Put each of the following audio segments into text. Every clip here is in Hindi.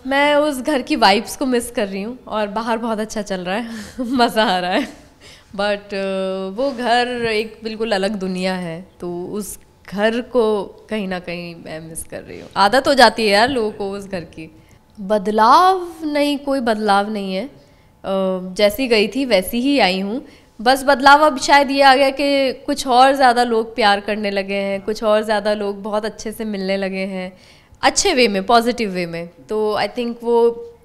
मैं उस घर की वाइब्स को मिस कर रही हूँ और बाहर बहुत अच्छा चल रहा है मज़ा आ रहा है। बट वो घर एक बिल्कुल अलग दुनिया है, तो उस घर को कहीं ना कहीं मैं मिस कर रही हूँ। आदत हो जाती है यार लोगों को उस घर की। बदलाव नहीं, कोई बदलाव नहीं है। जैसी गई थी वैसी ही आई हूँ। बस बदलाव अब शायद ये आ गया कि कुछ और ज़्यादा लोग प्यार करने लगे हैं, कुछ और ज़्यादा लोग बहुत अच्छे से मिलने लगे हैं, अच्छे वे में, पॉजिटिव वे में। तो आई थिंक वो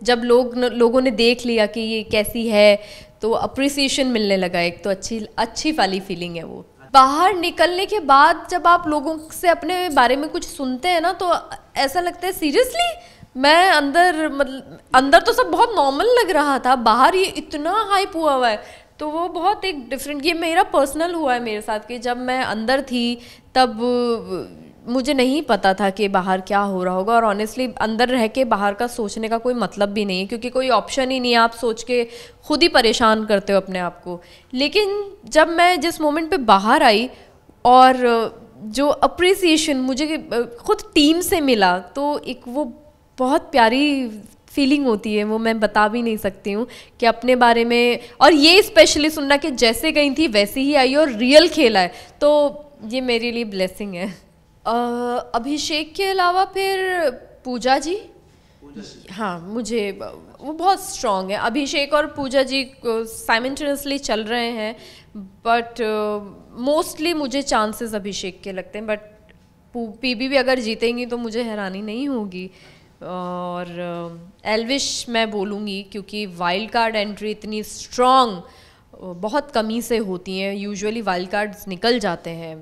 जब लोगों ने देख लिया कि ये कैसी है, तो अप्रिसिएशन मिलने लगा। एक तो अच्छी अच्छी वाली फीलिंग है वो। बाहर निकलने के बाद जब आप लोगों से अपने बारे में कुछ सुनते हैं ना, तो ऐसा लगता है सीरियसली मैं अंदर, मतलब अंदर तो सब बहुत नॉर्मल लग रहा था, बाहर ये इतना हाइप हुआ है। तो वो बहुत एक डिफरेंट, ये मेरा पर्सनल हुआ है मेरे साथ कि जब मैं अंदर थी तब मुझे नहीं पता था कि बाहर क्या हो रहा होगा। और ऑनेस्टली अंदर रह के बाहर का सोचने का कोई मतलब भी नहीं है, क्योंकि कोई ऑप्शन ही नहीं है। आप सोच के खुद ही परेशान करते हो अपने आप को। लेकिन जब मैं जिस मोमेंट पे बाहर आई और जो अप्रिसिएशन मुझे खुद टीम से मिला, तो एक वो बहुत प्यारी फीलिंग होती है, वो मैं बता भी नहीं सकती हूँ कि अपने बारे में। और ये स्पेशली सुनना कि जैसे गई थी वैसे ही आई और रियल खेला है, तो ये मेरे लिए ब्लेसिंग है। अभिषेक के अलावा फिर पूजा जी। हाँ, मुझे वो बहुत स्ट्रॉन्ग है। अभिषेक और पूजा जी साइमल्टेनियसली चल रहे हैं, बट मोस्टली मुझे चांसेस अभिषेक के लगते हैं। बट पीबी भी अगर जीतेंगी तो मुझे हैरानी नहीं होगी। और एल्विश मैं बोलूँगी, क्योंकि वाइल्ड कार्ड एंट्री इतनी स्ट्रॉन्ग बहुत कमी से होती हैं, यूजुअली वाइल्ड कार्ड्स निकल जाते हैं,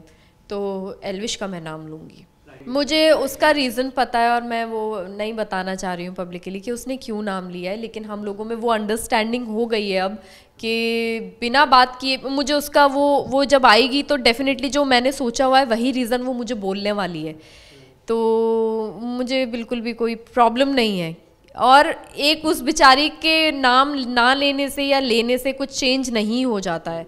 तो एल्विश का मैं नाम लूँगी। मुझे उसका रीज़न पता है और मैं वो नहीं बताना चाह रही हूँ पब्लिकली कि उसने क्यों नाम लिया है, लेकिन हम लोगों में वो अंडरस्टैंडिंग हो गई है अब कि बिना बात किए मुझे उसका वो जब आएगी तो डेफिनेटली जो मैंने सोचा हुआ है वही रीज़न वो मुझे बोलने वाली है, तो मुझे बिल्कुल भी कोई प्रॉब्लम नहीं है। और एक उस बेचारी के नाम ना लेने से या लेने से कुछ चेंज नहीं हो जाता है।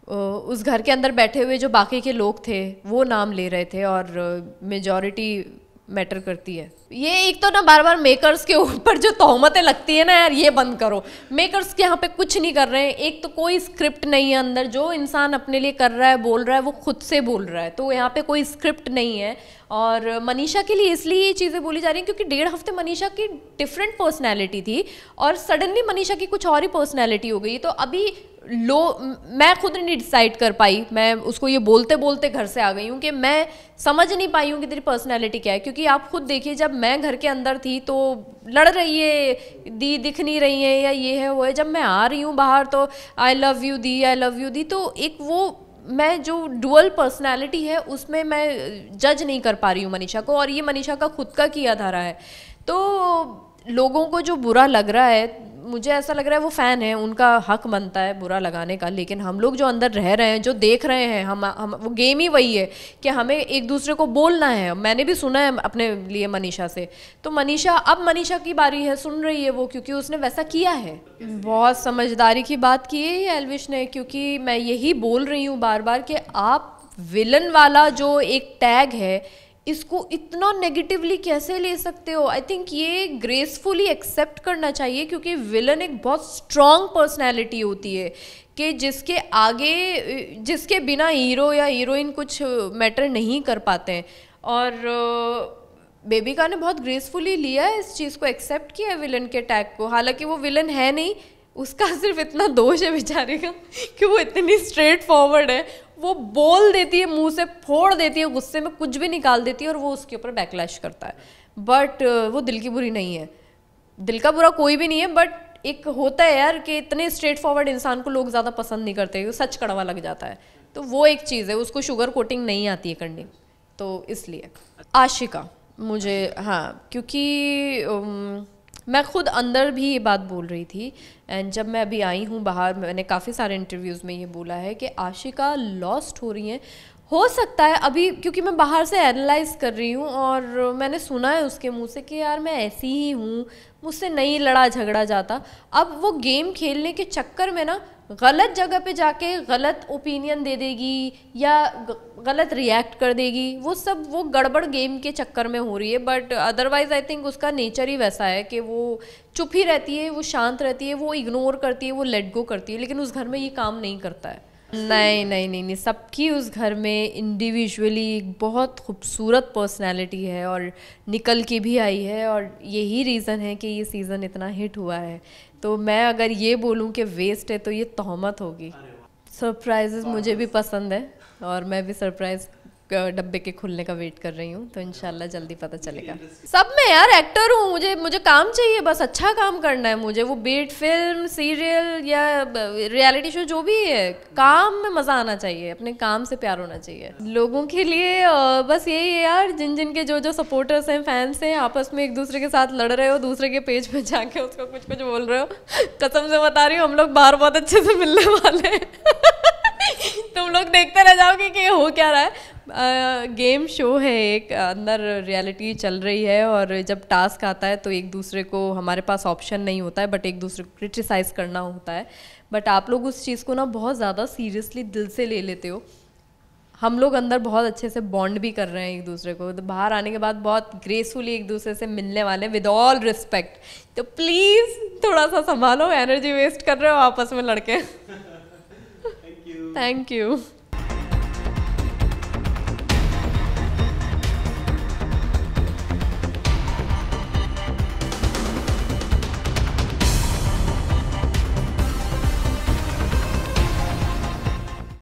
उस घर के अंदर बैठे हुए जो बाकी के लोग थे वो नाम ले रहे थे, और मेजॉरिटी मैटर करती है। ये एक तो ना बार बार मेकर्स के ऊपर जो तोहमतें लगती है ना यार, ये बंद करो। मेकर्स के यहाँ पे कुछ नहीं कर रहे हैं। एक तो कोई स्क्रिप्ट नहीं है अंदर, जो इंसान अपने लिए कर रहा है, बोल रहा है, वो खुद से बोल रहा है, तो यहाँ पे कोई स्क्रिप्ट नहीं है। और मनीषा के लिए इसलिए ये चीज़ें बोली जा रही हैं क्योंकि 1.5 हफ्ते मनीषा की डिफरेंट पर्सनैलिटी थी और सडनली मनीषा की कुछ और ही पर्सनैलिटी हो गई। तो अभी मैं खुद नहीं डिसाइड कर पाई, मैं उसको ये बोलते बोलते घर से आ गई हूँ कि मैं समझ नहीं पाई हूँ कि तेरी पर्सनैलिटी क्या है। क्योंकि आप खुद देखिए, जब मैं घर के अंदर थी तो लड़ रही है दी, दिख नहीं रही है, या ये है वो है। जब मैं आ रही हूँ बाहर तो आई लव यू दी, आई लव यू दी। तो एक वो मैं जो डुअल पर्सनैलिटी है उसमें मैं जज नहीं कर पा रही हूँ मनीषा को, और ये मनीषा का खुद का किया धारा है। तो लोगों को जो बुरा लग रहा है, मुझे ऐसा लग रहा है वो फ़ैन है, उनका हक बनता है बुरा लगाने का। लेकिन हम लोग जो अंदर रह रहे हैं, जो देख रहे हैं, हम वो गेम ही वही है कि हमें एक दूसरे को बोलना है। मैंने भी सुना है अपने लिए मनीषा से, तो मनीषा, अब मनीषा की बारी है, सुन रही है वो, क्योंकि उसने वैसा किया है। बहुत समझदारी की बात की है एल्विश ने, क्योंकि मैं यही बोल रही हूँ बार बार कि आप विलन वाला जो एक टैग है, इसको इतना नेगेटिवली कैसे ले सकते हो। आई थिंक ये ग्रेसफुली एक्सेप्ट करना चाहिए, क्योंकि विलन एक बहुत स्ट्रॉन्ग पर्सनैलिटी होती है कि जिसके आगे, जिसके बिना हीरो या हीरोइन कुछ मैटर नहीं कर पाते हैं। और बेबिका ने बहुत ग्रेसफुली लिया है इस चीज़ को, एक्सेप्ट किया है विलन के टैग को। हालांकि वो विलन है नहीं, उसका सिर्फ इतना दोष है बेचारे का कि वो इतनी स्ट्रेट फॉरवर्ड है, वो बोल देती है, मुंह से फोड़ देती है, गुस्से में कुछ भी निकाल देती है और वो उसके ऊपर बैकलैश करता है। बट वो दिल की बुरी नहीं है, दिल का बुरा कोई भी नहीं है। बट एक होता है यार कि इतने स्ट्रेट फॉरवर्ड इंसान को लोग ज़्यादा पसंद नहीं करते, वो सच कड़वा लग जाता है। तो वो एक चीज़ है, उसको शुगर कोटिंग नहीं आती है करनी, तो इसलिए। आशिका मुझे, हाँ, क्योंकि मैं खुद अंदर भी ये बात बोल रही थी, एंड जब मैं अभी आई हूँ बाहर, मैंने काफ़ी सारे इंटरव्यूज़ में ये बोला है कि आशिका लॉस्ट हो रही हैं। हो सकता है अभी, क्योंकि मैं बाहर से एनालाइज कर रही हूँ और मैंने सुना है उसके मुंह से कि यार मैं ऐसी ही हूँ, मुझसे नहीं लड़ा झगड़ा जाता। अब वो गेम खेलने के चक्कर में ना गलत जगह पे जाके गलत ओपिनियन दे देगी या गलत रिएक्ट कर देगी, वो सब वो गड़बड़ गेम के चक्कर में हो रही है। बट अदरवाइज आई थिंक उसका नेचर ही वैसा है कि वो चुप ही रहती है, वो शांत रहती है, वो इग्नोर करती है, वो लेट गो करती है, लेकिन उस घर में ये काम नहीं करता है। नहीं नहीं नहीं नहीं, सबकी उस घर में इंडिविजुअली एक बहुत खूबसूरत पर्सनालिटी है और निकल के भी आई है, और यही रीज़न है कि ये सीज़न इतना हिट हुआ है। तो मैं अगर ये बोलूँ कि वेस्ट है तो ये तहमत होगी। सरप्राइजेस मुझे भी पसंद है और मैं भी सरप्राइज डब्बे के खुलने का वेट कर रही हूँ, तो इंशाल्लाह जल्दी पता चलेगा। सब में यार एक्टर हूँ, मुझे मुझे काम चाहिए, बस अच्छा काम करना है मुझे। वो बीट फिल्म, सीरियल या रियलिटी शो जो भी है, काम में मज़ा आना चाहिए, अपने काम से प्यार होना चाहिए। लोगों के लिए बस यही है यार, जिन जिन के जो जो सपोर्टर्स हैं, फैंस हैं, आपस में एक दूसरे के साथ लड़ रहे हो, दूसरे के पेज पे जाके उसको कुछ कुछ बोल रहे हो, कसम से बता रही हूँ हम लोग बाहर बहुत अच्छे से मिलने वाले हैं। तुम लोग देखते रह जाओगे कि हो क्या रहा है। गेम शो है, एक अंदर रियलिटी चल रही है, और जब टास्क आता है तो एक दूसरे को, हमारे पास ऑप्शन नहीं होता है बट एक दूसरे को क्रिटिसाइज़ करना होता है। बट आप लोग उस चीज़ को ना बहुत ज़्यादा सीरियसली दिल से ले लेते हो। हम लोग अंदर बहुत अच्छे से बॉन्ड भी कर रहे हैं एक दूसरे को, तो बाहर आने के बाद बहुत ग्रेसफुली एक दूसरे से मिलने वाले हैं विद ऑल रिस्पेक्ट। तो प्लीज़ थोड़ा सा संभालो, एनर्जी वेस्ट कर रहे हो आपस में लड़के। Thank you.